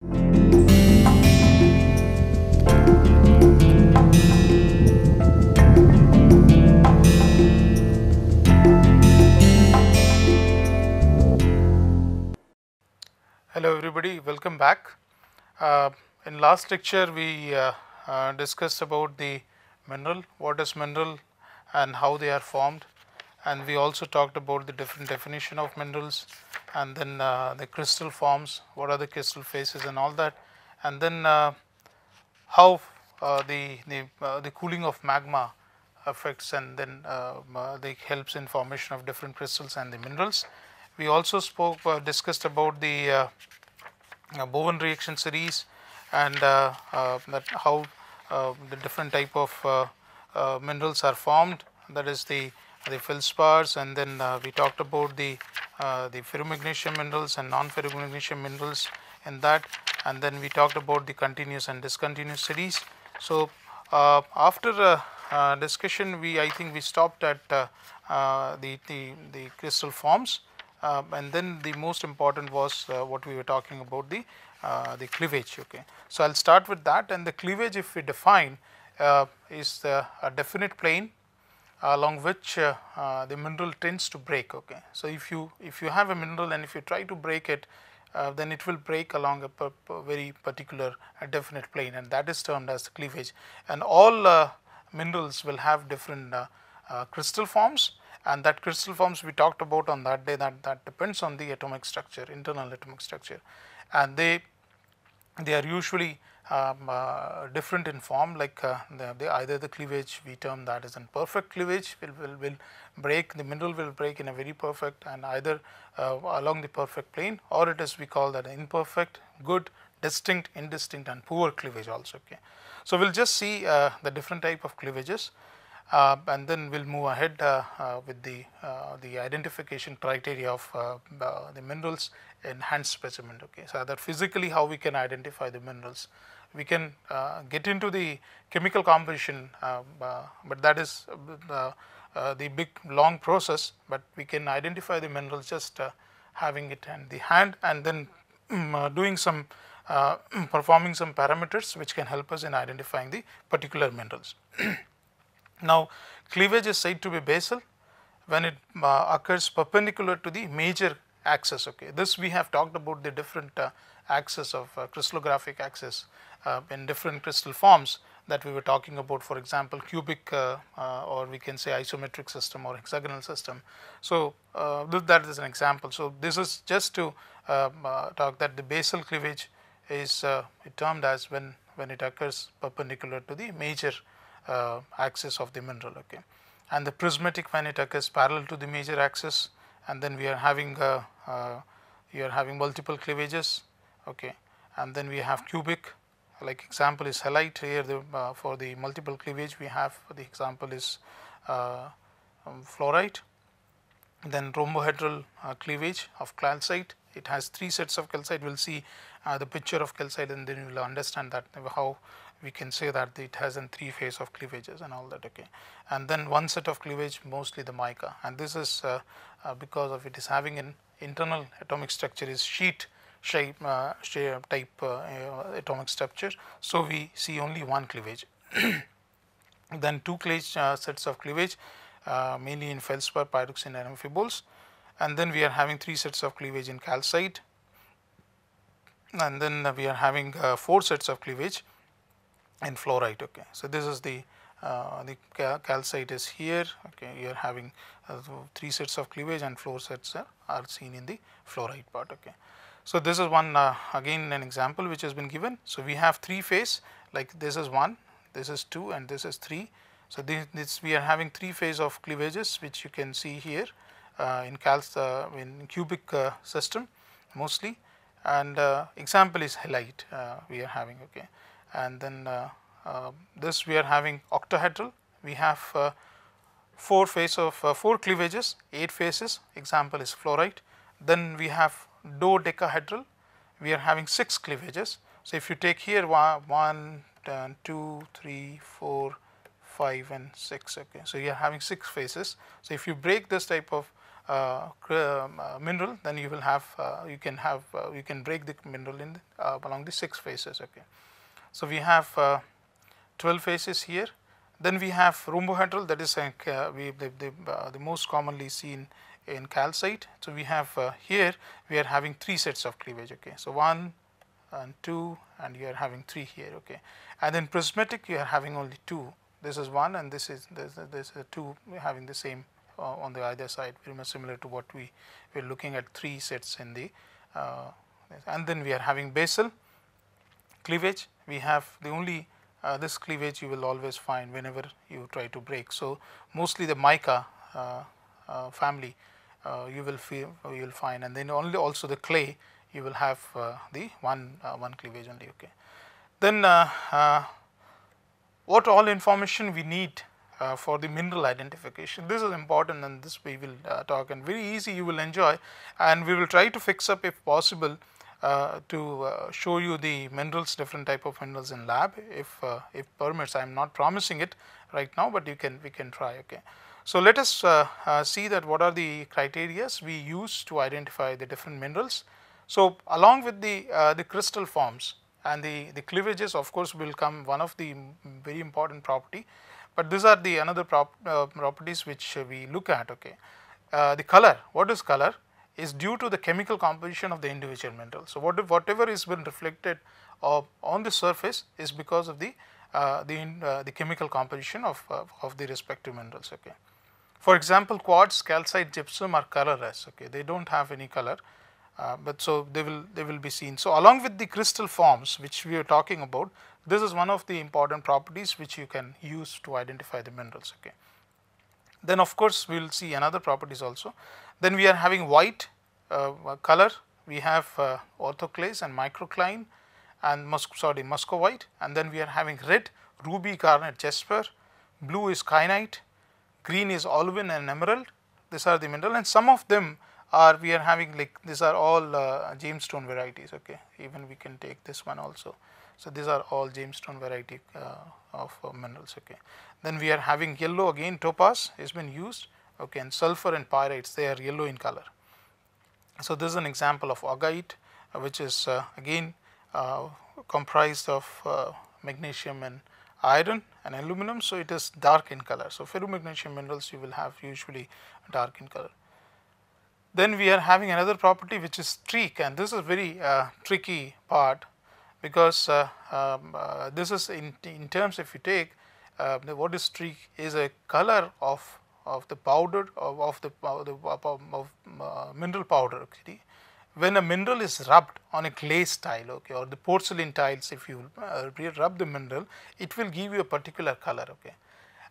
Hello everybody, welcome back. In last lecture we discussed about the mineral, what is mineral and how they are formed, and we also talked about the different definition of minerals, and then the crystal forms, what are the crystal phases and all that, and then how the cooling of magma affects and then they helps in formation of different crystals and the minerals. We also discussed about the Bowen reaction series and that how the different type of minerals are formed, that is the feldspars, and then we talked about the ferromagnesium minerals and non-ferromagnesium minerals in that, and then we talked about the continuous and discontinuous series. So after discussion, I think we stopped at the crystal forms. And then the most important was what we were talking about, the cleavage. Okay, so I'll start with that. And the cleavage, if we define, is a definite plane along which the mineral tends to break. Okay, so if you have a mineral and if you try to break it, then it will break along a very particular definite plane, and that is termed as the cleavage. And all minerals will have different crystal forms, and that crystal forms we talked about on that day, that depends on the atomic structure, internal atomic structure, and they are usually different in form, like either the cleavage we term that as in perfect cleavage will break, the mineral will break in a very perfect and either along the perfect plane, or it is we call that imperfect, good, distinct, indistinct and poor cleavage also. Okay, so we'll just see the different type of cleavages. And then we'll move ahead with the identification criteria of the minerals in hand specimen. Okay, so that physically how we can identify the minerals, we can get into the chemical composition, but that is the big long process, but we can identify the minerals just having it in the hand and then doing some performing some parameters which can help us in identifying the particular minerals. Now, cleavage is said to be basal when it occurs perpendicular to the major axis. Okay, this we have talked about the different axis of crystallographic axis in different crystal forms that we were talking about. For example, cubic or we can say isometric system or hexagonal system. So that is an example. So this is just to talk that the basal cleavage is termed as when it occurs perpendicular to the major axis of the mineral. Okay, and the prismatic when it occurs parallel to the major axis, and then we are having multiple cleavages. Okay, and then we have cubic, like example is halite here. For the multiple cleavage we have, the example is fluorite. Then rhombohedral cleavage of calcite, it has 3 sets of calcite. We'll see the picture of calcite and then you will understand that how we can say that it has in 3 phase of cleavages and all that. Okay, and then 1 set of cleavage, mostly the mica, and this is because of it is having an internal atomic structure is sheet shape type atomic structure, so we see only 1 cleavage. Then 2 sets of cleavage, mainly in feldspar, pyroxene and amphiboles, and then we are having 3 sets of cleavage in calcite, and then we are having 4 sets of cleavage in fluorite. Okay, so this is the calcite is here. Okay, you are having 3 sets of cleavage and 4 sets are seen in the fluorite part. Okay, so this is one again an example which has been given. So we have 3 phase, like this is 1, this is 2 and this is 3. So this we are having 3 phase of cleavages which you can see here in cubic system mostly, and example is halite we are having. Okay, and then this we are having octahedral. We have 4 phase of 4 cleavages, 8 phases. Example is fluorite. Then we have dodecahedral. We are having 6 cleavages. So if you take here 1, 2, 3, 4, 5 and 6. Okay, so you are having 6 phases. So if you break this type of mineral, then you will have you can break the mineral in along the 6 phases. Okay. So we have 12 phases here. Then we have rhombohedral, that is the most commonly seen in calcite. So we have here we are having 3 sets of cleavage. Okay. So 1 and 2, and you are having 3 here. Okay. And then prismatic you are having only 2. This is 1 and this is 2, having the same on the either side, very much similar to what we were looking at 3 sets in the and then we are having basal cleavage. We have the only this cleavage you will always find whenever you try to break. So mostly the mica family you will find, and then only also the clay you will have the one cleavage only. Okay. Then what all information we need for the mineral identification. This is important, and this we will talk, and very easy, you will enjoy, and we will try to fix up if possible to show you the minerals, different type of minerals in lab if permits. I am not promising it right now, but we can try. Okay. So let us see that what are the criteria we use to identify the different minerals. So along with the crystal forms and the cleavages, of course, will come one of the very important property, but these are the another properties which we look at. Okay. The color, what is color, is due to the chemical composition of the individual mineral. So whatever is been reflected on the surface is because of the chemical composition of the respective minerals. Okay. For example, quartz, calcite, gypsum are colorless. Okay. They don't have any color. But so they will be seen. So along with the crystal forms which we are talking about, this is one of the important properties which you can use to identify the minerals. Okay. Then of course we will see another properties also. Then we are having white color. We have orthoclase and microcline and muscovite, and then we are having red, ruby, garnet, jasper. Blue is kyanite. Green is olivine and emerald. These are the mineral, and some of them are we are having, like, these are all gemestone varieties. Okay. Even we can take this one also. So these are all gemestone variety of minerals. Okay. Then we are having yellow, again topaz has been used. Okay. And sulfur and pyrites, they are yellow in color. So this is an example of augite, which is again comprised of magnesium and iron and aluminum. So it is dark in color. So ferromagnesium minerals you will have usually dark in color. Then we are having another property which is streak, and this is very tricky part, because this is in terms, if you take what is streak is a color of the powder of mineral powder. Okay. When a mineral is rubbed on a glaze tile, okay, or the porcelain tiles, if you rub the mineral, it will give you a particular color. Okay.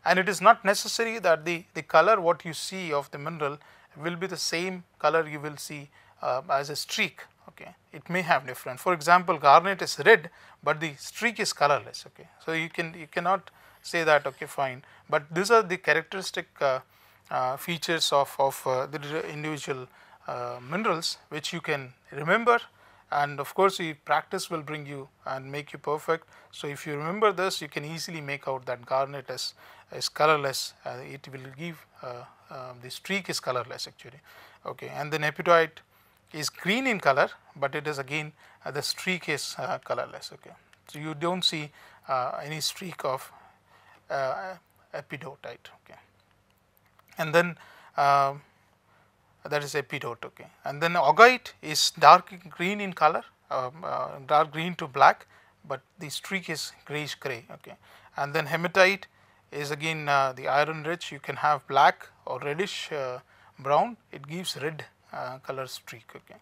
And it is not necessary that the color what you see of the mineral will be the same color you will see as a streak. Okay. It may have different. For example, garnet is red, but the streak is colorless. Okay. So you cannot say that. Okay, fine. But these are the characteristic features of the individual minerals which you can remember, and of course the practice will bring you and make you perfect. So if you remember this, you can easily make out that garnet is colorless. It will give the streak is colorless actually. Okay. And then epidotite is green in color, but it is again the streak is colorless. Okay. So you don't see any streak of epidotite. Okay. And then that is epidote. Okay. And then augite is dark green in color, dark green to black, but the streak is grayish gray. Okay. And then hematite is again the iron rich. You can have black or reddish brown. It gives red color streak. Okay.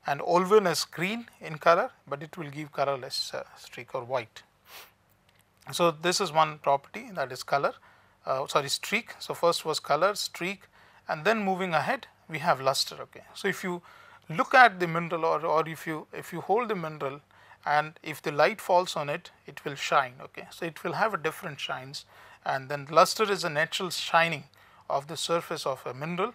And olivine is green in color, but it will give colorless streak or white. So this is one property, that is color. Streak. So first was color, streak, and then moving ahead we have luster. Okay. So if you look at the mineral, or if you hold the mineral, and if the light falls on it, it will shine. Okay. So it will have a different shines, and then luster is a natural shining of the surface of a mineral,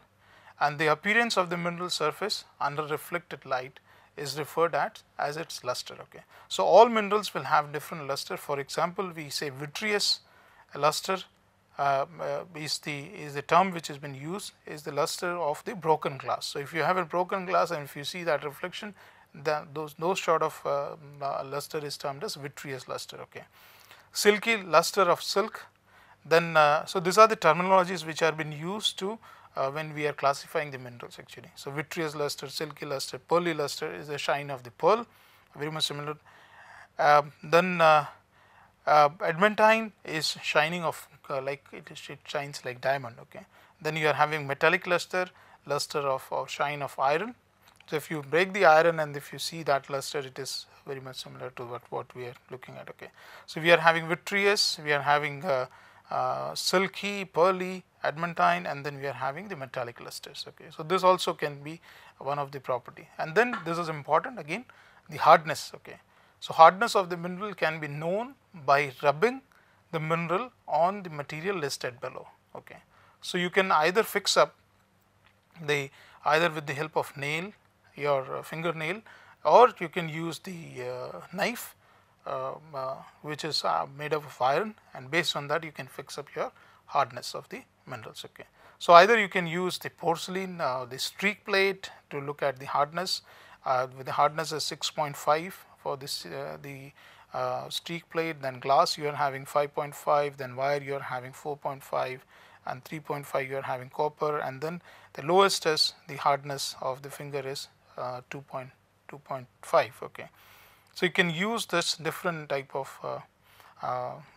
and the appearance of the mineral surface under reflected light is referred as its luster. Okay. So all minerals will have different luster. For example, we say vitreous luster, is the term which has been used, is the luster of the broken glass. So if you have a broken glass and if you see that reflection, then those sort of luster is termed as vitreous luster. Okay, silky luster of silk. Then so these are the terminologies which are being used to when we are classifying the minerals actually. So vitreous luster, silky luster, pearly luster is the shine of the pearl, very much similar. Then adamantine is shining of like it shines like diamond. Okay, then you are having metallic luster, luster of or shine of iron. So if you break the iron and if you see that luster, it is very much similar to what we are looking at. Okay, so we are having vitreous, we are having silky, pearly, adamantine, and then we are having the metallic lusters. Okay, so this also can be one of the property. And then this is important again, the hardness. Okay, so hardness of the mineral can be known by rubbing the mineral on the material listed below. Okay, so you can either fix up the either with the help of nail, your fingernail, or you can use the knife which is made up of iron, and based on that you can fix up your hardness of the minerals. Okay, so either you can use the porcelain, the streak plate to look at the hardness. With the hardness is 6.5 for this the streak plate. Then glass you are having 5.5, then wire you are having 4.5, and 3.5 you are having copper, and then the lowest is the hardness of the finger is 2.5. Okay, so you can use this different type of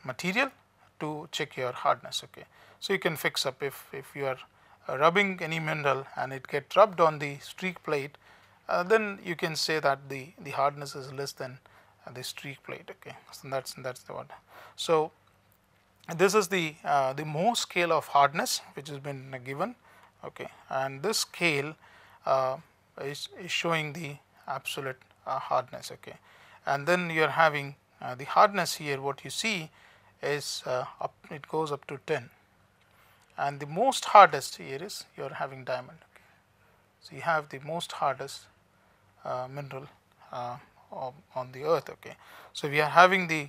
material to check your hardness. Okay, so you can fix up if you are rubbing any mineral and it get rubbed on the streak plate, then you can say that the hardness is less than the streak plate. Okay, so that's the one. So this is the Mohs scale of hardness which has been given. Okay, and this scale is showing the absolute hardness. Okay, and then you are having the hardness here. What you see is it goes up to 10, and the most hardest here is you are having diamond. Okay, so you have the most hardest mineral on the earth. Okay, so we are having the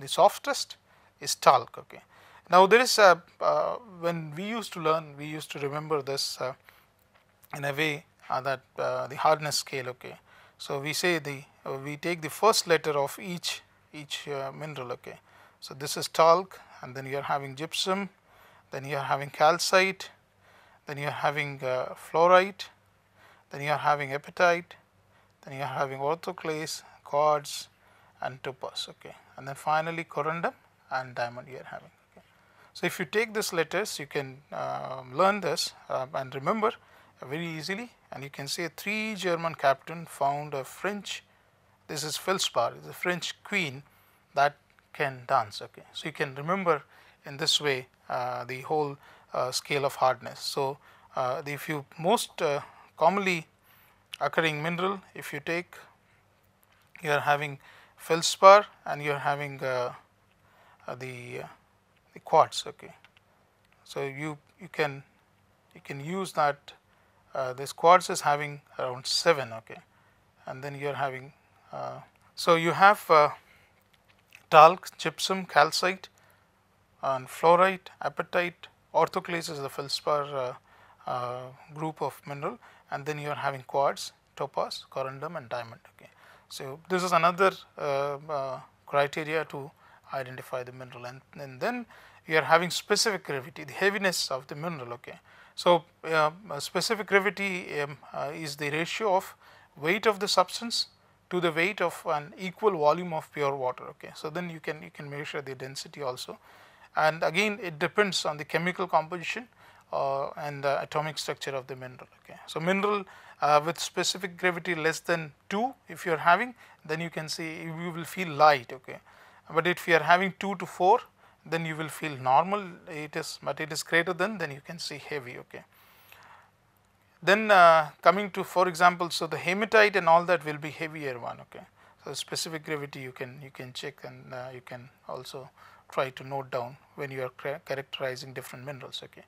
softest is talc. Okay, now there is when we used to learn, we used to remember this in a way that the hardness scale. Okay, so we say we take the first letter of each mineral. Okay, so this is talc, and then you are having gypsum, then you are having calcite, then you are having fluorite, then you are having apatite, then you are having orthoclase, quartz, and topaz. Okay, and then finally corundum and diamond you are having. Okay, so if you take these letters, you can learn this and remember very easily, and you can say 3 German captain found a French, this is Felspar, the French queen that can dance. Okay, so you can remember in this way the whole scale of hardness. So if you most commonly occurring mineral, if you take, you are having feldspar and you are having the quartz. Okay, so you can use that. This quartz is having around 7. Okay, and then you are having so you have talc, gypsum, calcite, and fluorite, apatite, orthoclase is the feldspar group of mineral, and then you are having quartz, topaz, corundum, and diamond. Okay, so this is another criteria to identify the mineral, and then you are having specific gravity, the heaviness of the mineral. Okay, so specific gravity is the ratio of weight of the substance to the weight of an equal volume of pure water. Okay, so then you can measure the density also, and again it depends on the chemical composition and the atomic structure of the mineral. Okay, so mineral with specific gravity less than 2, if you are having, then you can see you will feel light. Okay, but if you are having 2 to 4, then you will feel normal. It is, but it is greater than, then you can see heavy. Okay, then coming to, for example, so the hematite and all that will be heavier one. Okay, so specific gravity you can check, and you can also try to note down when you are characterizing different minerals. Okay,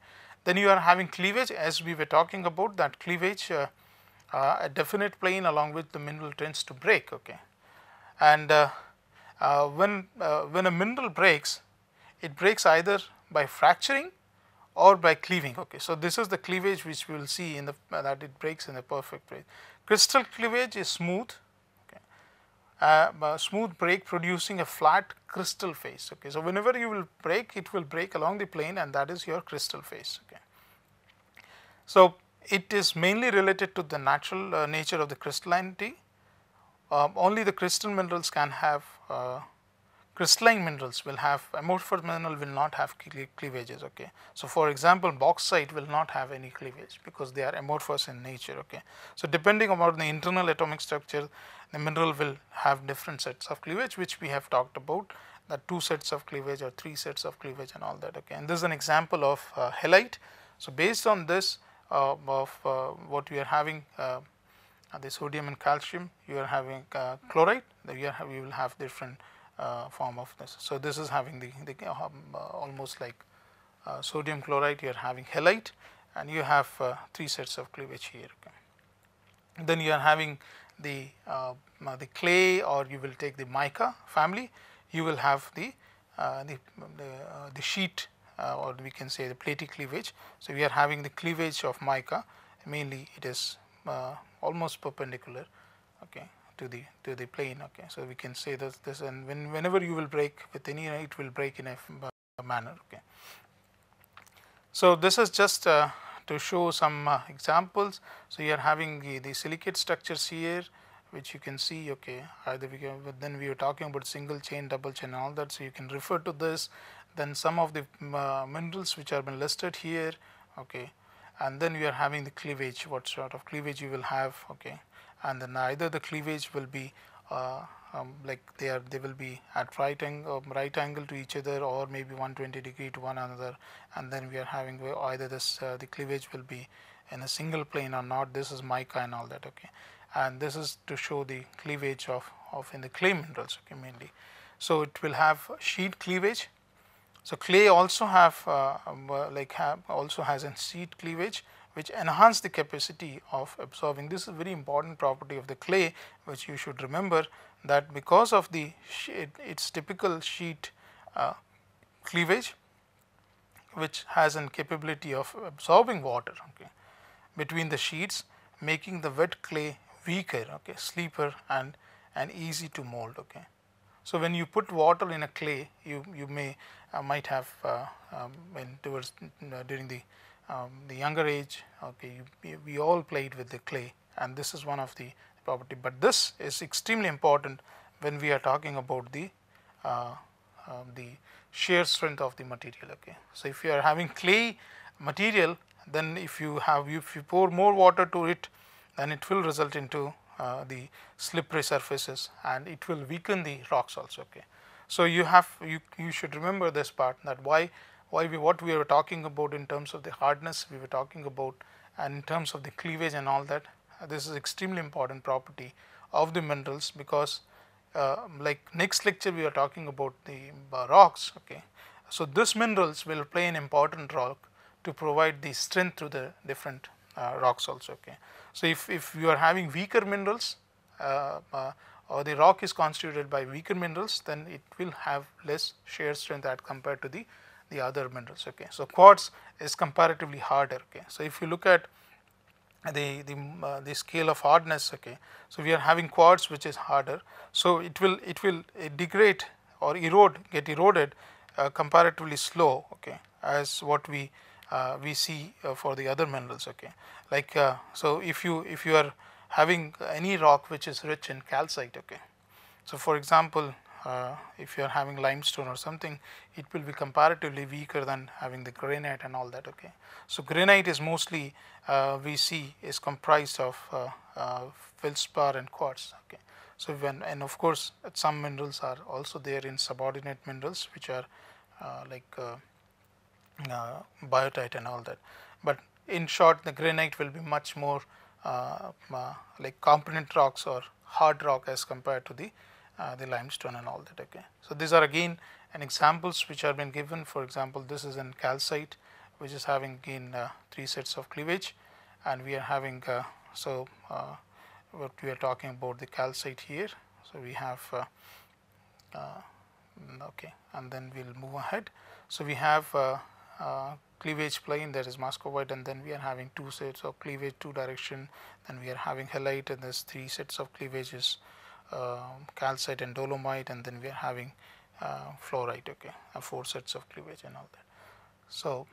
then you are having cleavage, as we were talking about that cleavage, a definite plane along which the mineral tends to break. Okay, and when a mineral breaks, it breaks either by fracturing or by cleaving. Okay. So, this is the cleavage which we will see in the that it breaks in the perfect way. Crystal cleavage is smooth, smooth break producing a flat crystal face. Okay. So, whenever you will break, it will break along the plane, and that is your crystal face. Okay. So, it is mainly related to the natural nature of the crystallinity. Only the crystal minerals can have crystalline minerals will have, amorphous mineral will not have cleavages. Okay. So, for example, bauxite will not have any cleavage because they are amorphous in nature. Okay. So, depending upon the internal atomic structure, the mineral will have different sets of cleavage, which we have talked about, that 2 sets of cleavage or 3 sets of cleavage and all that. Okay. And this is an example of halite. So, based on this what we are having, the sodium and calcium, you are having chloride, you will have different form of this. So, this is having the almost like sodium chloride, you are having halite, and you have 3 sets of cleavage here. Okay. Then you are having the clay, or you will take the mica family, you will have the sheet, or we can say the platy cleavage. So, we are having the cleavage of mica, mainly it is almost perpendicular, okay, to the plane. Okay. So, we can say this, and whenever you will break with any, it will break in a manner. Okay. So, this is just to show some examples. So, you are having the silicate structures here, which you can see. Okay. Either we can, but then we are talking about single chain, double chain, and all that. So, you can refer to this. Then some of the minerals which have been listed here. Okay. And then we are having the cleavage, what sort of cleavage you will have. Okay. And then either the cleavage will be like they will be at right angle to each other, or maybe 120 degree to one another, and then we are having either this the cleavage will be in a single plane or not. This is mica and all that. Okay. And this is to show the cleavage of in the clay minerals. Okay, mainly. So, it will have sheet cleavage. So, clay also have also has a sheet cleavage, which enhance the capacity of absorbing. This is a very important property of the clay, which you should remember, that because of the its typical sheet cleavage, which has a capability of absorbing water, okay, between the sheets, making the wet clay weaker, okay, sleeper, and easy to mold. Okay. So, when you put water in a clay, you may might have when towards during the younger age, okay, we all played with the clay, and this is one of the property. But this is extremely important when we are talking about the shear strength of the material. Okay. So, if you are having clay material, then if you pour more water to it, then it will result into the slippery surfaces, and it will weaken the rocks also. Okay. So, you should remember this part, that what we were talking about in terms of the hardness we were talking about, and in terms of the cleavage and all that, this is extremely important property of the minerals, because like next lecture we are talking about the rocks. Okay. So, this minerals will play an important role to provide the strength to the different rocks also. Okay. So, if you are having weaker minerals, or the rock is constituted by weaker minerals, then it will have less shear strength as compared to the other minerals. Okay. So, quartz is comparatively harder. Okay. So, if you look at the scale of hardness, okay, so we are having quartz which is harder. So, it will degrade or get eroded comparatively slow, okay, as what we see for the other minerals. Okay. Like so, if you are having any rock which is rich in calcite, okay, so for example, if you are having limestone or something, it will be comparatively weaker than having the granite and all that. Okay. So, granite is mostly we see is comprised of feldspar and quartz. Okay. So, and of course, some minerals are also there in subordinate minerals, which are like biotite and all that. But in short, the granite will be much more like component rocks or hard rock as compared to the limestone and all that. Okay. So, these are again an examples which have been given. For example, this is in calcite, which is having again 3 sets of cleavage, and we are having what we are talking about the calcite here. So, we have okay, and then we will move ahead. So we have cleavage plane, that is Muscovite, and then we are having two sets of cleavage, two direction. Then we are having halite, and there's three sets of cleavages, calcite and dolomite, and then we are having fluorite. Okay, four sets of cleavage and all that. So,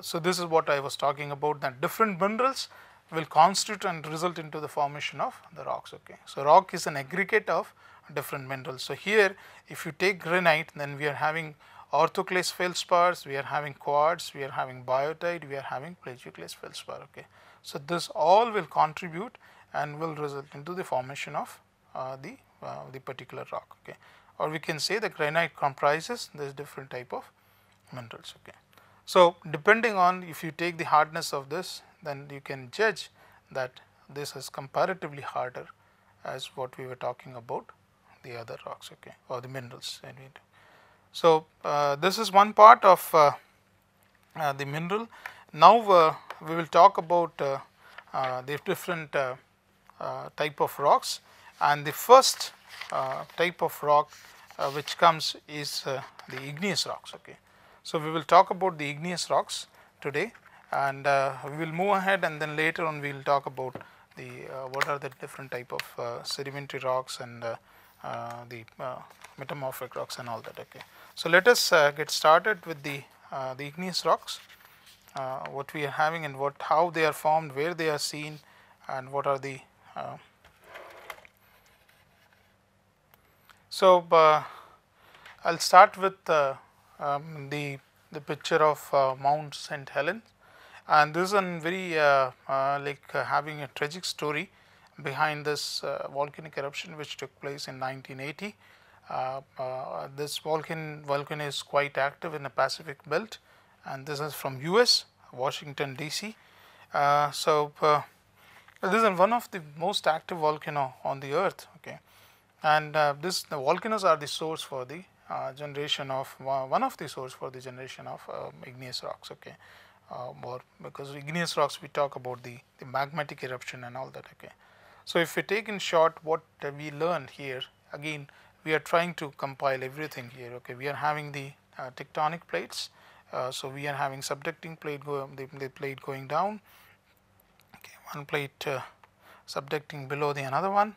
so this is what I was talking about, that different minerals will constitute and result into the formation of the rocks. Okay, so rock is an aggregate of different minerals. So here, if you take granite, then we are having orthoclase feldspars, we are having quartz, we are having biotite, we are having plagioclase feldspar. Okay, so this all will contribute and will result into the formation of the particular rock. Okay, or we can say the granite comprises this different type of minerals. Okay, so depending on, if you take the hardness of this, then you can judge that this is comparatively harder as what we were talking about the other rocks. Okay, or the minerals. So this is one part of the mineral. Now we will talk about the different type of rocks, and the first type of rock which comes is the igneous rocks. Okay, so we will talk about the igneous rocks today, and we will move ahead, and then later on we will talk about the what are the different type of sedimentary rocks and the metamorphic rocks and all that. Okay, so let us get started with the igneous rocks, what we are having and how they are formed, where they are seen, and what are the so I'll start with the picture of Mount St Helens, and this is a very having a tragic story behind this volcanic eruption which took place in 1980. This volcano is quite active in the Pacific belt, and this is from US, Washington DC. This is one of the most active volcano on the earth. Okay, and the volcanoes are the source for the generation of one of the source for the generation of igneous rocks. Okay, or because igneous rocks we talk about the magmatic eruption and all that. Okay, so if we take in short what we learned here, again we are trying to compile everything here. Okay, we are having the tectonic plates, so we are having subducting plate the plate going down. Okay, one plate subducting below the another one.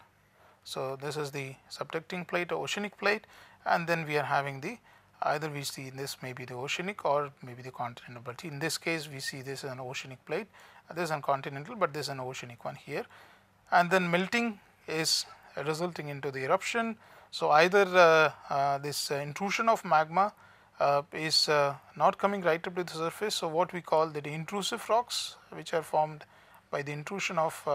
So this is the subducting plate or oceanic plate, and then we are having the either we see this may be the oceanic or maybe the continental, but in this case we see this is an oceanic plate, this is a continental, but this is an oceanic one here, and then melting is resulting into the eruption. So either this intrusion of magma is not coming right up to the surface, so what we call the intrusive rocks which are formed by the intrusion of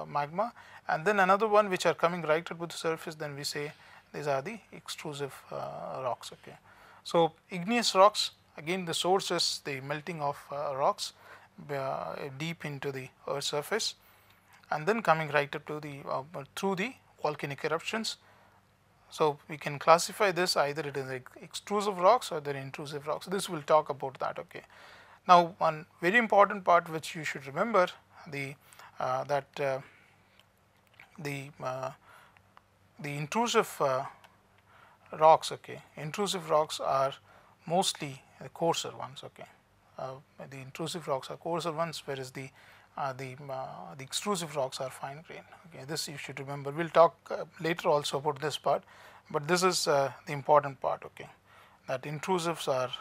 magma, and then another one which are coming right up to the surface, then we say these are the extrusive rocks. Okay, so igneous rocks, again the source is the melting of rocks deep into the earth's surface, and then coming right up to the through the volcanic eruptions. So we can classify this either it is extrusive rocks or the intrusive rocks. This will talk about that. Okay, now one very important part which you should remember, the intrusive rocks. Okay, intrusive rocks are mostly the coarser ones. Okay, the intrusive rocks are coarser ones, whereas the extrusive rocks are fine grained. Okay, this you should remember. We'll talk later also about this part, but this is the important part. Okay, that intrusives are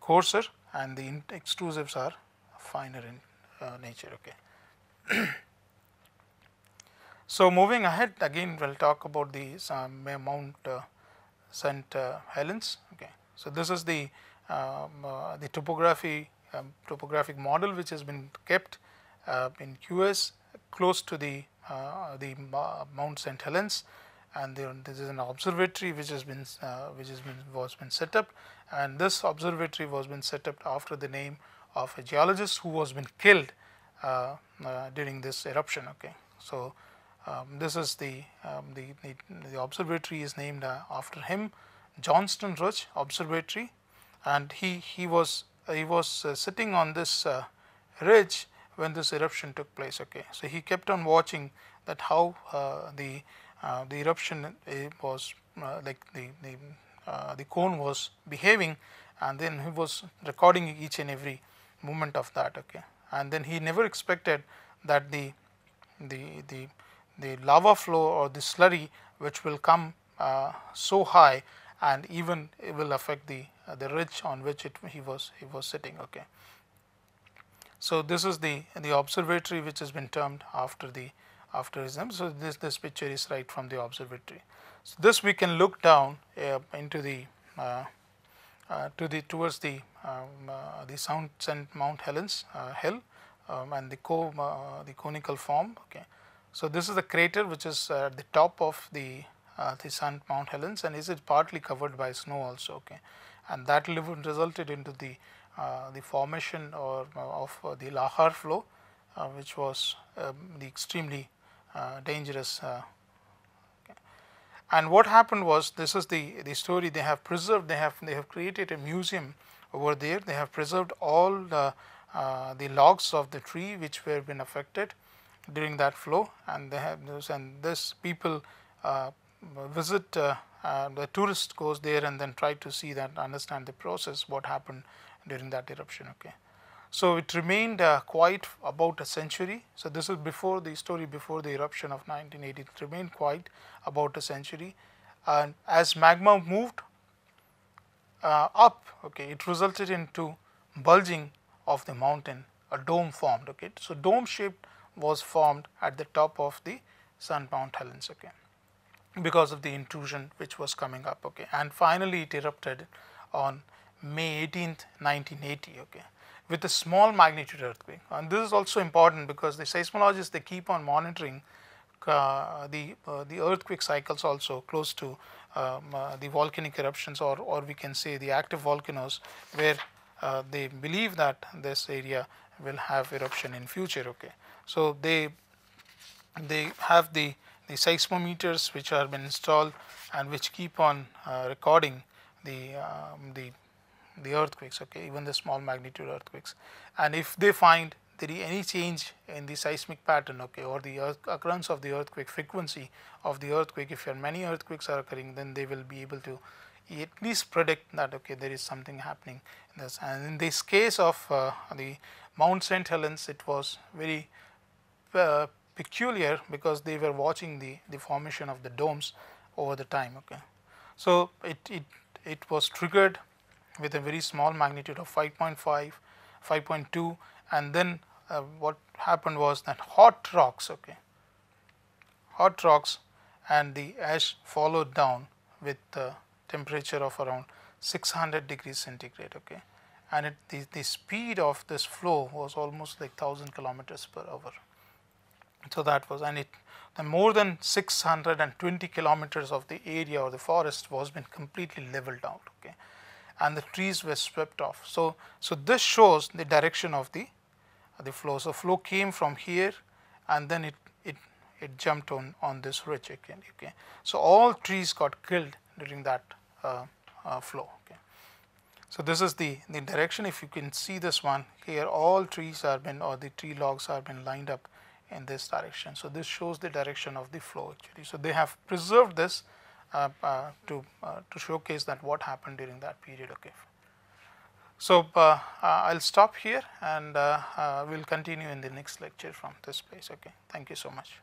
coarser and the extrusives are finer in nature. Okay. So moving ahead, again we'll talk about the Mount St Helens. Okay, so this is the topographic model which has been kept in US close to the Mount St Helens, and this is an observatory which has been set up, and this observatory was been set up after the name of a geologist who was been killed during this eruption. Okay, so this is the observatory is named after him, Johnston Ridge Observatory, and he was sitting on this ridge when this eruption took place. Okay, so he kept on watching that how the eruption was like the the cone was behaving, and then he was recording each and every movement of that. Okay, and then he never expected that the lava flow or the slurry which will come so high, and even it will affect the ridge on which he was sitting. Okay. So this is the observatory which has been termed after his name. So this picture is right from the observatory. So this we can look down into the towards the St Mount Helens hill, and the conical form. Okay. So this is the crater which is at the top of the St Mount Helens, and is partly covered by snow also. Okay, and that resulted into the formation of the lahar flow, which was the extremely dangerous. Okay. And what happened was, this is the story they have preserved. They have created a museum over there. They have preserved all the logs of the tree which were been affected during that flow, and they have this, and this people visit, the tourist goes there and then try to see that, understand the process, what happened during that eruption. Okay. So it remained quiet about a century. So this is before the story, before the eruption of 1980. It remained quiet about a century, and as magma moved up, okay, it resulted into bulging of the mountain. A dome formed. Okay. So dome shaped was formed at the top of the St Mount Helens. Okay, because of the intrusion which was coming up. Okay, and finally it erupted on May 18th, 1980. Okay, with a small magnitude earthquake. And this is also important because the seismologists, they keep on monitoring the earthquake cycles also close to the volcanic eruptions, or we can say the active volcanoes, where they believe that this area will have eruption in future. Okay, so they have the seismometers which are been installed and which keep on recording the earthquakes. Okay, even the small magnitude earthquakes, and if they find there is any change in the seismic pattern, okay, or the occurrence of the earthquake, frequency of the earthquake, if many earthquakes are occurring, then they will be able to at least predict that, okay, there is something happening in this. And in this case of the Mount St Helens, it was very peculiar because they were watching the formation of the domes over the time. Okay, so it was triggered with a very small magnitude of 5.5, 5.2, and then what happened was that hot rocks and the ash followed down with the temperature of around 600 degrees centigrade. Okay, and the speed of this flow was almost like 1000 kilometers per hour. So that was, and the more than 620 kilometers of the area or the forest was been completely leveled out. Okay, and the trees were swept off. So this shows the direction of the flow. So flow came from here, and then it jumped on this ridge again. Okay, so all trees got killed during that flow. Okay, so this is the direction. If you can see this one here, all trees are been, or the tree logs are been lined up in this direction. So this shows the direction of the flow actually. So they have preserved this to showcase that what happened during that period. Okay. So I'll stop here, and we'll continue in the next lecture from this place. Okay. Thank you so much.